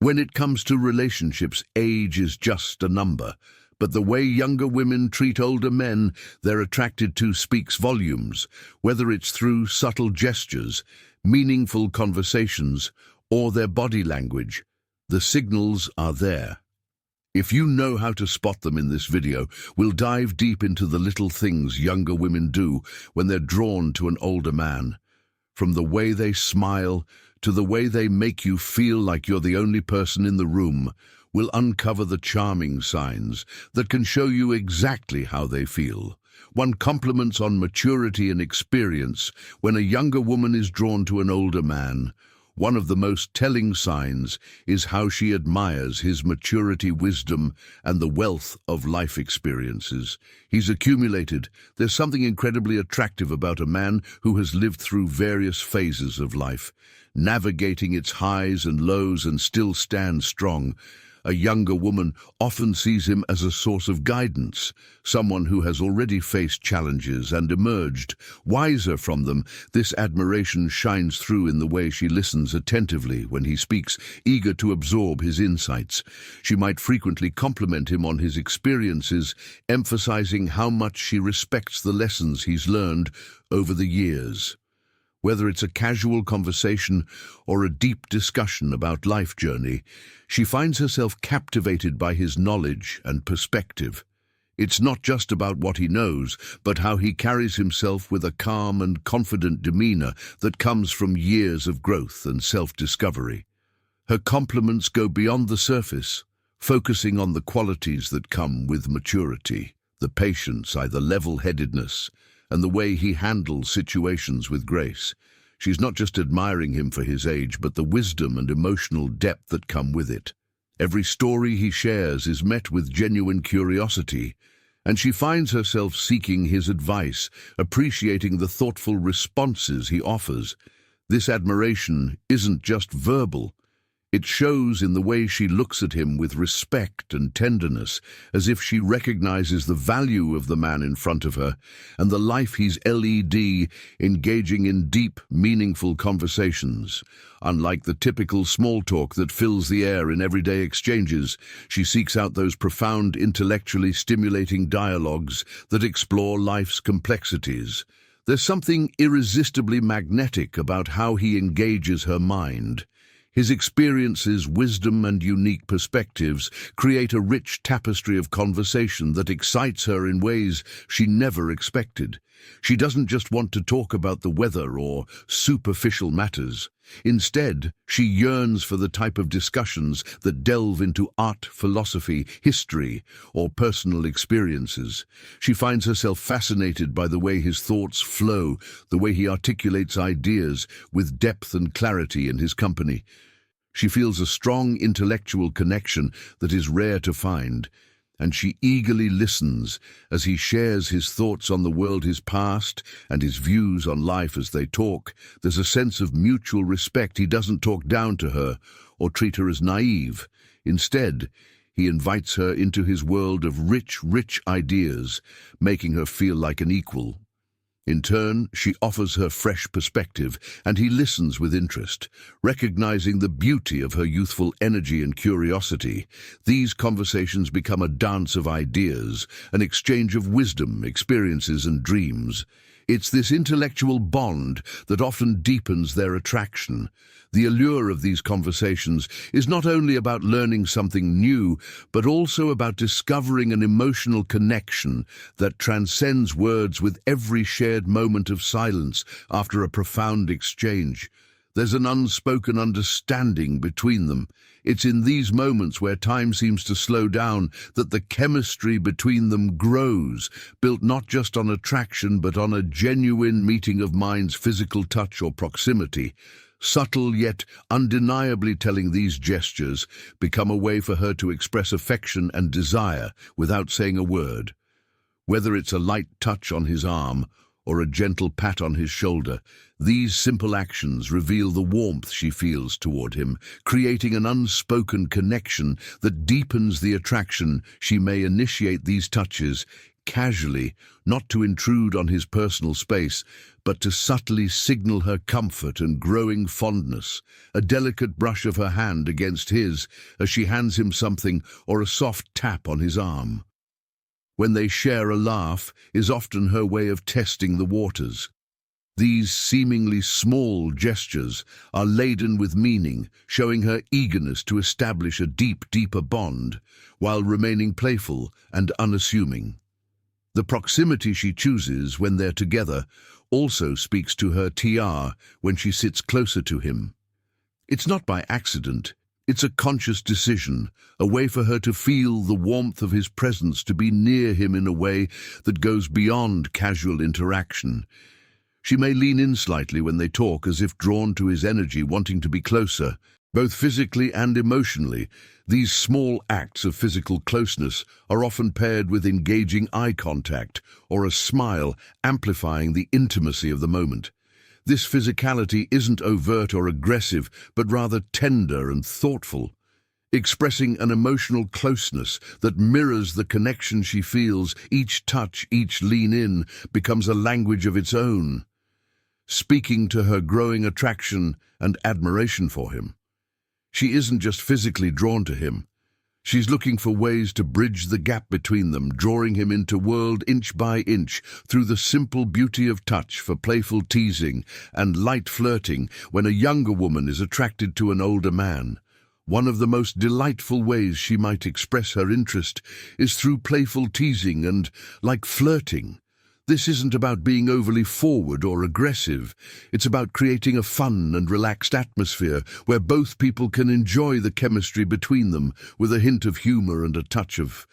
When it comes to relationships, age is just a number. But the way younger women treat older men they're attracted to speaks volumes, whether it's through subtle gestures, meaningful conversations, or their body language. The signals are there. If you know how to spot them in this video, we'll dive deep into the little things younger women do when they're drawn to an older man. From the way they smile to the way they make you feel like you're the only person in the room, we'll uncover the charming signs that can show you exactly how they feel. One compliments on maturity and experience when a younger woman is drawn to an older man. One of the most telling signs is how she admires his maturity, wisdom, and the wealth of life experiences he's accumulated. There's something incredibly attractive about a man who has lived through various phases of life, navigating its highs and lows and still stands strong. A younger woman often sees him as a source of guidance, someone who has already faced challenges and emerged wiser from them. This admiration shines through in the way she listens attentively when he speaks, eager to absorb his insights. She might frequently compliment him on his experiences, emphasizing how much she respects the lessons he's learned over the years. Whether it's a casual conversation or a deep discussion about life journey, she finds herself captivated by his knowledge and perspective. It's not just about what he knows, but how he carries himself with a calm and confident demeanor that comes from years of growth and self-discovery. Her compliments go beyond the surface, focusing on the qualities that come with maturity, the patience, the level-headedness, and the way he handles situations with grace. She's not just admiring him for his age, but the wisdom and emotional depth that come with it. Every story he shares is met with genuine curiosity, and she finds herself seeking his advice, appreciating the thoughtful responses he offers. This admiration isn't just verbal. It shows in the way she looks at him with respect and tenderness, as if she recognizes the value of the man in front of her and the life he's led, engaging in deep, meaningful conversations. Unlike the typical small talk that fills the air in everyday exchanges, she seeks out those profound, intellectually stimulating dialogues that explore life's complexities. There's something irresistibly magnetic about how he engages her mind. His experiences, wisdom, and unique perspectives create a rich tapestry of conversation that excites her in ways she never expected. She doesn't just want to talk about the weather or superficial matters. Instead, she yearns for the type of discussions that delve into art, philosophy, history, or personal experiences. She finds herself fascinated by the way his thoughts flow, the way he articulates ideas with depth and clarity in his company. She feels a strong intellectual connection that is rare to find, and she eagerly listens as he shares his thoughts on the world, his past, and his views on life as they talk. There's a sense of mutual respect. He doesn't talk down to her or treat her as naive. Instead, he invites her into his world of rich ideas, making her feel like an equal. In turn, she offers her fresh perspective, and he listens with interest, recognizing the beauty of her youthful energy and curiosity. These conversations become a dance of ideas, an exchange of wisdom, experiences, and dreams. It's this intellectual bond that often deepens their attraction. The allure of these conversations is not only about learning something new, but also about discovering an emotional connection that transcends words. With every shared moment of silence after a profound exchange, there's an unspoken understanding between them. It's in these moments where time seems to slow down that the chemistry between them grows, built not just on attraction but on a genuine meeting of minds, physical touch or proximity. Subtle yet undeniably telling, these gestures become a way for her to express affection and desire without saying a word. Whether it's a light touch on his arm or a gentle pat on his shoulder, these simple actions reveal the warmth she feels toward him, creating an unspoken connection that deepens the attraction. She may initiate these touches, casually, not to intrude on his personal space, but to subtly signal her comfort and growing fondness, a delicate brush of her hand against his as she hands him something, or a soft tap on his arm. When they share a laugh is often her way of testing the waters. These seemingly small gestures are laden with meaning, showing her eagerness to establish a deeper bond, while remaining playful and unassuming. The proximity she chooses when they're together also speaks to her TR when she sits closer to him. It's not by accident, it's a conscious decision, a way for her to feel the warmth of his presence, to be near him in a way that goes beyond casual interaction. She may lean in slightly when they talk, as if drawn to his energy, wanting to be closer. Both physically and emotionally, these small acts of physical closeness are often paired with engaging eye contact or a smile, amplifying the intimacy of the moment. This physicality isn't overt or aggressive, but rather tender and thoughtful, expressing an emotional closeness that mirrors the connection she feels. Each touch, each lean in, becomes a language of its own, speaking to her growing attraction and admiration for him. She isn't just physically drawn to him. She's looking for ways to bridge the gap between them, drawing him into world inch by inch through the simple beauty of touch, for playful teasing and light flirting. When a younger woman is attracted to an older man, one of the most delightful ways she might express her interest is through playful teasing and like flirting. This isn't about being overly forward or aggressive. It's about creating a fun and relaxed atmosphere where both people can enjoy the chemistry between them, with a hint of humor and a touch of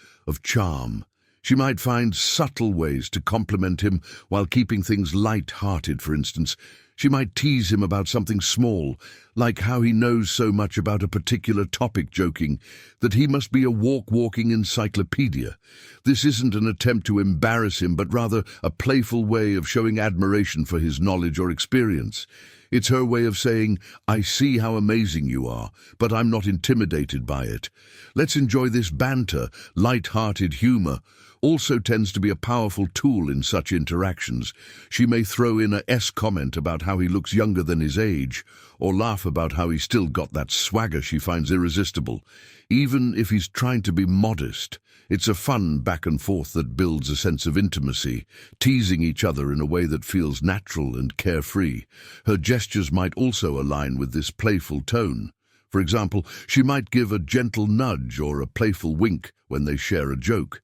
charm. She might find subtle ways to compliment him while keeping things light-hearted. For instance, she might tease him about something small, like how he knows so much about a particular topic, joking that he must be a walking encyclopedia. This isn't an attempt to embarrass him, but rather a playful way of showing admiration for his knowledge or experience. It's her way of saying, "I see how amazing you are, but I'm not intimidated by it." Let's enjoy this banter. Light-hearted humor also tends to be a powerful tool in such interactions. She may throw in a comment about how he looks younger than his age, or laugh about how he's still got that swagger she finds irresistible. Even if he's trying to be modest, it's a fun back and forth that builds a sense of intimacy, teasing each other in a way that feels natural and carefree. Her gestures might also align with this playful tone. For example, she might give a gentle nudge or a playful wink when they share a joke.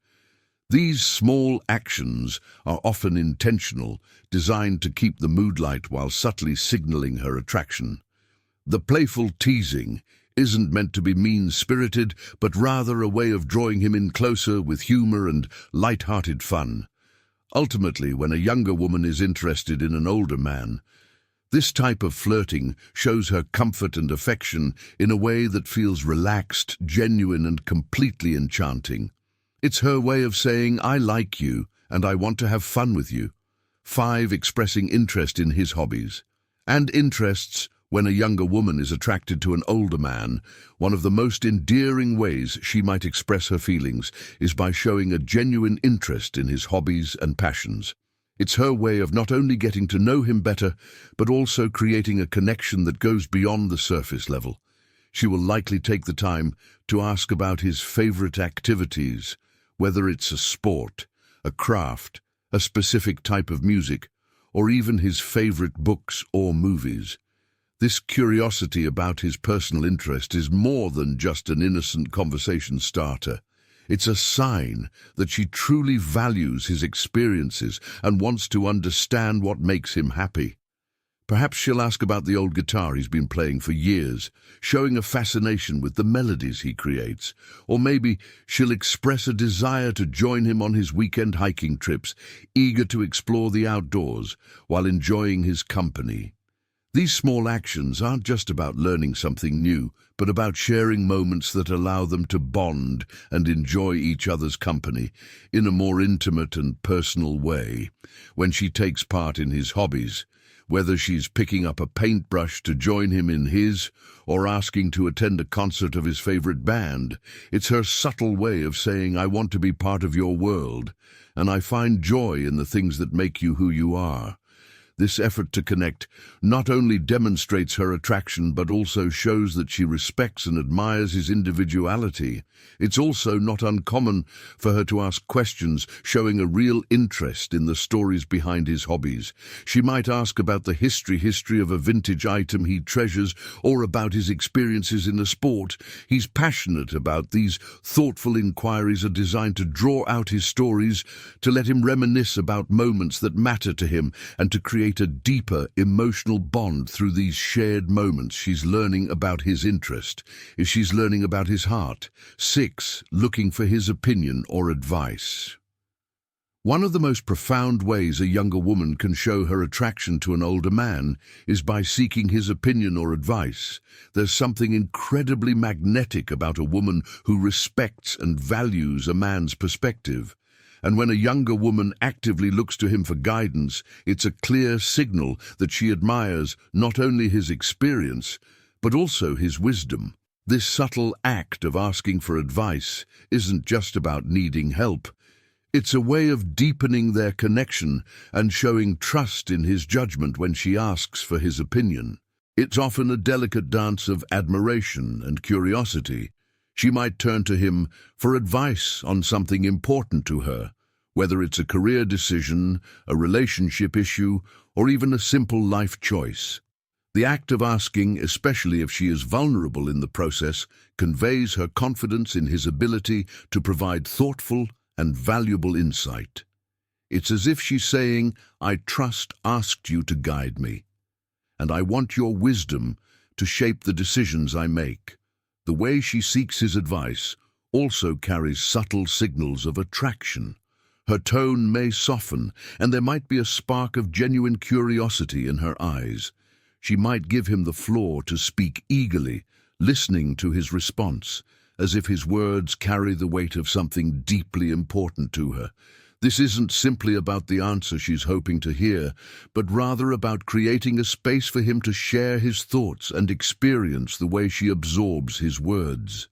These small actions are often intentional, designed to keep the mood light while subtly signaling her attraction. The playful teasing isn't meant to be mean-spirited, but rather a way of drawing him in closer with humor and light-hearted fun. Ultimately, when a younger woman is interested in an older man, this type of flirting shows her comfort and affection in a way that feels relaxed, genuine, and completely enchanting. It's her way of saying, "I like you, and I want to have fun with you." 5. Expressing interest in his hobbies and interests. When a younger woman is attracted to an older man, one of the most endearing ways she might express her feelings is by showing a genuine interest in his hobbies and passions. It's her way of not only getting to know him better, but also creating a connection that goes beyond the surface level. She will likely take the time to ask about his favorite activities, whether it's a sport, a craft, a specific type of music, or even his favorite books or movies. This curiosity about his personal interest is more than just an innocent conversation starter. It's a sign that she truly values his experiences and wants to understand what makes him happy. Perhaps she'll ask about the old guitar he's been playing for years, showing a fascination with the melodies he creates. Or maybe she'll express a desire to join him on his weekend hiking trips, eager to explore the outdoors while enjoying his company. These small actions aren't just about learning something new, but about sharing moments that allow them to bond and enjoy each other's company in a more intimate and personal way. When she takes part in his hobbies, Whether she's picking up a paintbrush to join him in his, or asking to attend a concert of his favorite band, it's her subtle way of saying, I want to be part of your world, and I find joy in the things that make you who you are. This effort to connect not only demonstrates her attraction but also shows that she respects and admires his individuality. It's also not uncommon for her to ask questions, showing a real interest in the stories behind his hobbies. She might ask about the history of a vintage item he treasures, or about his experiences in a sport he's passionate about. These thoughtful inquiries are designed to draw out his stories, to let him reminisce about moments that matter to him, and to create a deeper emotional bond through these shared moments. She's learning about his interest. She's learning about his heart. 6. Looking for his opinion or advice. One of the most profound ways a younger woman can show her attraction to an older man is by seeking his opinion or advice. There's something incredibly magnetic about a woman who respects and values a man's perspective. And when a younger woman actively looks to him for guidance, it's a clear signal that she admires not only his experience, but also his wisdom. This subtle act of asking for advice isn't just about needing help. It's a way of deepening their connection and showing trust in his judgment when she asks for his opinion. It's often a delicate dance of admiration and curiosity. She might turn to him for advice on something important to her, whether it's a career decision, a relationship issue, or even a simple life choice. The act of asking, especially if she is vulnerable in the process, conveys her confidence in his ability to provide thoughtful and valuable insight. It's as if she's saying, I asked you to guide me, and I want your wisdom to shape the decisions I make. The way she seeks his advice also carries subtle signals of attraction. Her tone may soften, and there might be a spark of genuine curiosity in her eyes. She might give him the floor to speak eagerly, listening to his response, as if his words carry the weight of something deeply important to her. This isn't simply about the answer she's hoping to hear, but rather about creating a space for him to share his thoughts and experience the way she absorbs his words.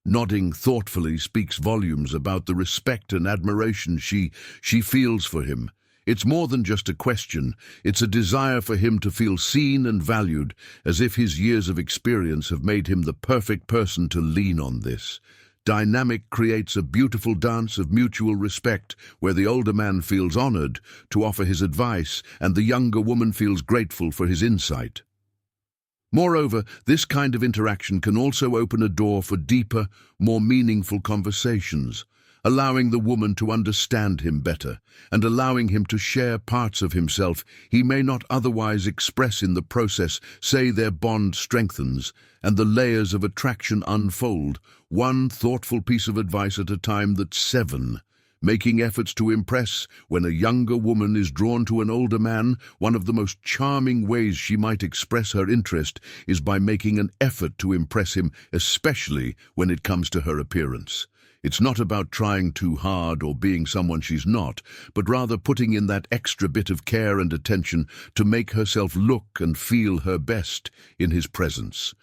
Nodding thoughtfully speaks volumes about the respect and admiration she feels for him. It's more than just a question, it's a desire for him to feel seen and valued, as if his years of experience have made him the perfect person to lean on. This dynamic creates a beautiful dance of mutual respect, where the older man feels honored to offer his advice and the younger woman feels grateful for his insight. Moreover, this kind of interaction can also open a door for deeper, more meaningful conversations, allowing the woman to understand him better and allowing him to share parts of himself he may not otherwise express. In the process, their bond strengthens and the layers of attraction unfold, one thoughtful piece of advice at a time. That's 7. Making efforts to impress. When a younger woman is drawn to an older man, one of the most charming ways she might express her interest is by making an effort to impress him, especially when it comes to her appearance. It's not about trying too hard or being someone she's not, but rather putting in that extra bit of care and attention to make herself look and feel her best in his presence.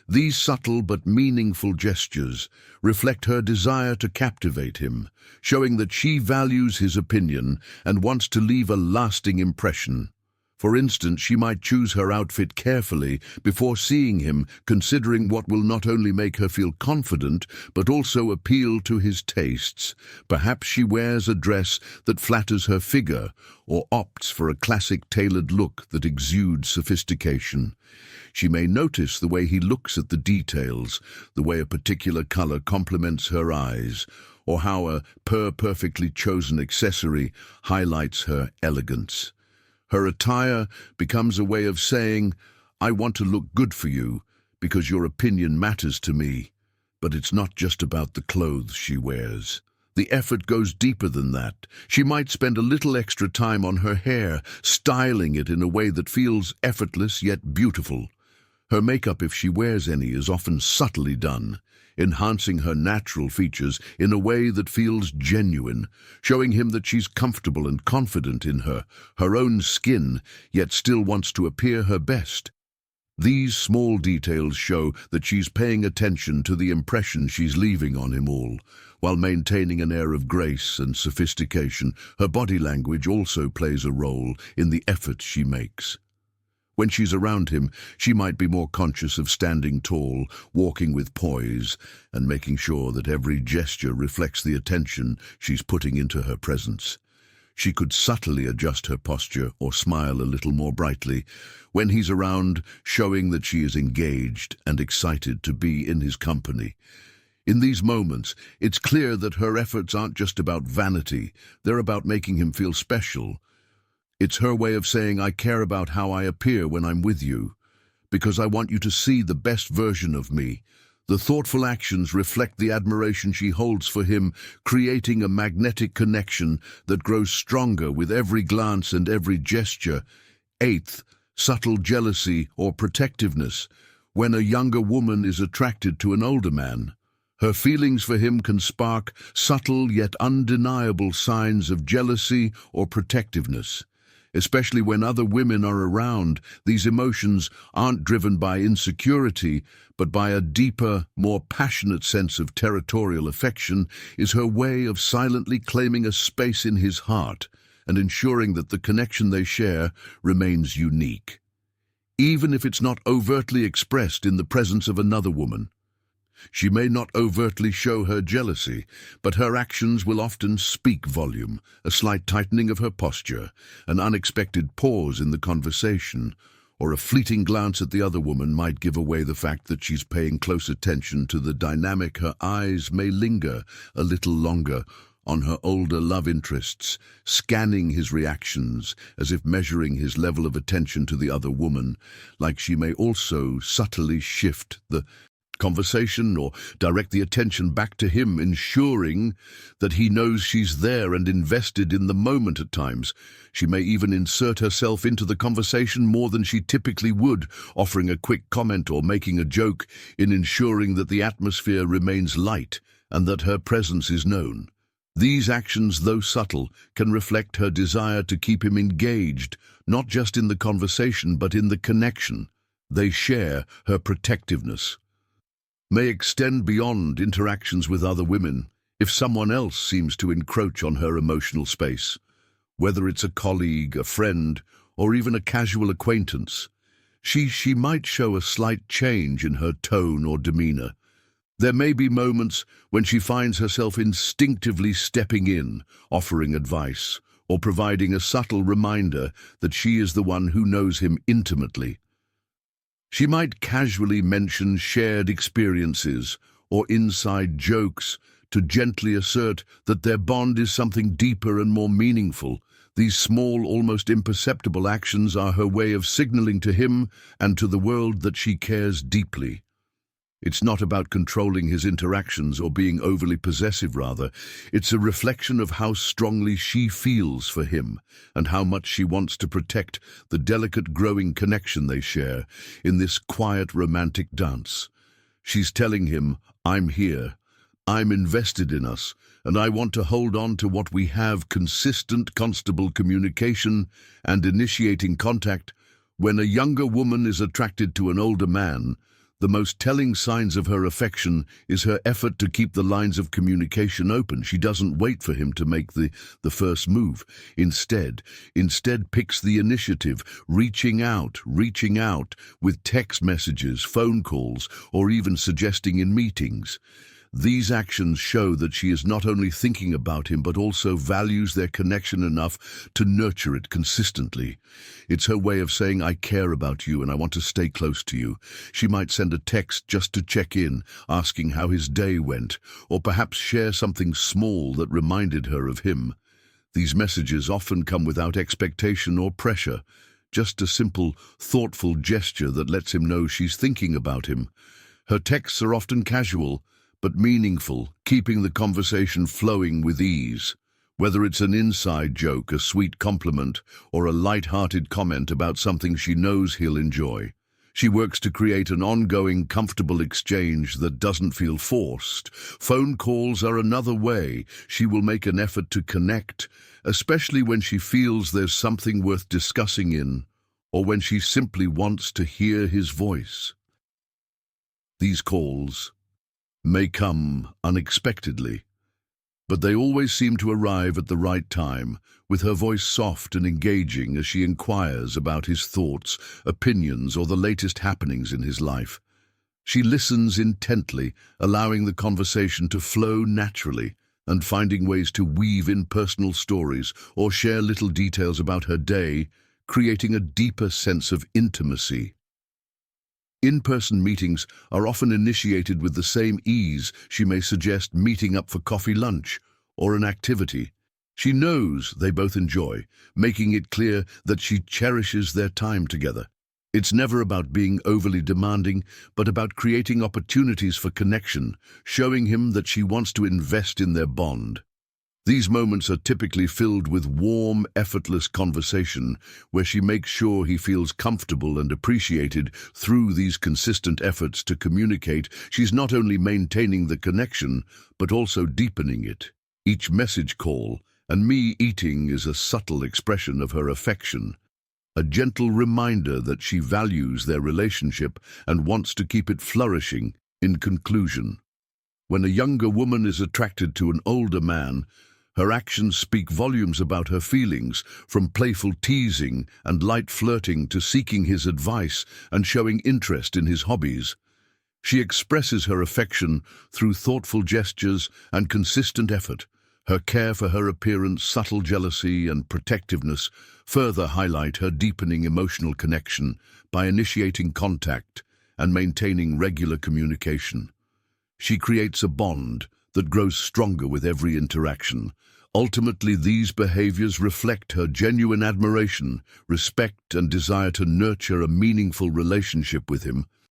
These subtle but meaningful gestures reflect her desire to captivate him, showing that she values his opinion and wants to leave a lasting impression. For instance, she might choose her outfit carefully before seeing him, considering what will not only make her feel confident, but also appeal to his tastes. Perhaps she wears a dress that flatters her figure, or opts for a classic tailored look that exudes sophistication. She may notice the way he looks at the details, the way a particular color complements her eyes, or how a perfectly chosen accessory highlights her elegance. Her attire becomes a way of saying, I want to look good for you because your opinion matters to me. But it's not just about the clothes she wears. The effort goes deeper than that. She might spend a little extra time on her hair, styling it in a way that feels effortless yet beautiful. Her makeup, if she wears any, is often subtly done. enhancing her natural features in a way that feels genuine, showing him that she's comfortable and confident in her own skin, yet still wants to appear her best. These small details show that she's paying attention to the impression she's leaving on him all, while maintaining an air of grace and sophistication. Her body language also plays a role in the effort she makes. When she's around him, she might be more conscious of standing tall, walking with poise, and making sure that every gesture reflects the attention she's putting into her presence. She could subtly adjust her posture or smile a little more brightly when he's around, showing that she is engaged and excited to be in his company. In these moments, it's clear that her efforts aren't just about vanity, they're about making him feel special. It's her way of saying, I care about how I appear when I'm with you, because I want you to see the best version of me. The thoughtful actions reflect the admiration she holds for him, creating a magnetic connection that grows stronger with every glance and every gesture. Eighth, subtle jealousy or protectiveness. When a younger woman is attracted to an older man, her feelings for him can spark subtle yet undeniable signs of jealousy or protectiveness. Especially when other women are around, these emotions aren't driven by insecurity, but by a deeper, more passionate sense of territorial affection. Is her way of silently claiming a space in his heart and ensuring that the connection they share remains unique, even if it's not overtly expressed in the presence of another woman. She may not overtly show her jealousy, but her actions will often speak volume. A slight tightening of her posture, an unexpected pause in the conversation, or a fleeting glance at the other woman might give away the fact that she's paying close attention to the dynamic. Her eyes may linger a little longer on her older love interests, scanning his reactions as if measuring his level of attention to the other woman. Like she may also subtly shift the conversation or direct the attention back to him, ensuring that he knows she's there and invested in the moment. At times, she may even insert herself into the conversation more than she typically would, offering a quick comment or making a joke, in ensuring that the atmosphere remains light and that her presence is known. These actions, though subtle, can reflect her desire to keep him engaged, not just in the conversation but in the connection they share. Her protectiveness may extend beyond interactions with other women. If someone else seems to encroach on her emotional space, whether it's a colleague, a friend, or even a casual acquaintance, she might show a slight change in her tone or demeanor. There may be moments when she finds herself instinctively stepping in, offering advice, or providing a subtle reminder that she is the one who knows him intimately. She might casually mention shared experiences or inside jokes to gently assert that their bond is something deeper and more meaningful. These small, almost imperceptible actions are her way of signaling to him and to the world that she cares deeply. It's not about controlling his interactions or being overly possessive, rather. It's a reflection of how strongly she feels for him and how much she wants to protect the delicate growing connection they share in this quiet romantic dance. She's telling him, I'm here, I'm invested in us, and I want to hold on to what we have. Consistent, constable communication and initiating contact. When a younger woman is attracted to an older man, the most telling signs of her affection is her effort to keep the lines of communication open. She doesn't wait for him to make the first move. Instead picks the initiative, reaching out with text messages, phone calls, or even suggesting in meetings. These actions show that she is not only thinking about him but also values their connection enough to nurture it consistently. It's her way of saying, I care about you and I want to stay close to you. She might send a text just to check in, asking how his day went, or perhaps share something small that reminded her of him. These messages often come without expectation or pressure, just a simple, thoughtful gesture that lets him know she's thinking about him. Her texts are often casual, but meaningful, keeping the conversation flowing with ease. Whether it's an inside joke, a sweet compliment, or a light-hearted comment about something she knows he'll enjoy, She works to create an ongoing, comfortable exchange that doesn't feel forced. Phone calls are another way she will make an effort to connect, especially when she feels there's something worth discussing or when she simply wants to hear his voice. These calls may come unexpectedly, but they always seem to arrive at the right time, with her voice soft and engaging as she inquires about his thoughts, opinions, or the latest happenings in his life. She listens intently, allowing the conversation to flow naturally, and finding ways to weave in personal stories or share little details about her day, creating a deeper sense of intimacy. In-person meetings are often initiated with the same ease. She may suggest meeting up for coffee, lunch, or an activity she knows they both enjoy, making it clear that she cherishes their time together. It's never about being overly demanding, but about creating opportunities for connection, showing him that she wants to invest in their bond. These moments are typically filled with warm, effortless conversation, where she makes sure he feels comfortable and appreciated. Through these consistent efforts to communicate, she's not only maintaining the connection, but also deepening it. Each message call and me eating is a subtle expression of her affection, a gentle reminder that she values their relationship and wants to keep it flourishing. In conclusion, when a younger woman is attracted to an older man, her actions speak volumes about her feelings, from playful teasing and light flirting to seeking his advice and showing interest in his hobbies. She expresses her affection through thoughtful gestures and consistent effort. Her care for her appearance, subtle jealousy, and protectiveness further highlight her deepening emotional connection by initiating contact and maintaining regular communication. She creates a bond that grows stronger with every interaction. Ultimately, these behaviors reflect her genuine admiration, respect, and desire to nurture a meaningful relationship with him.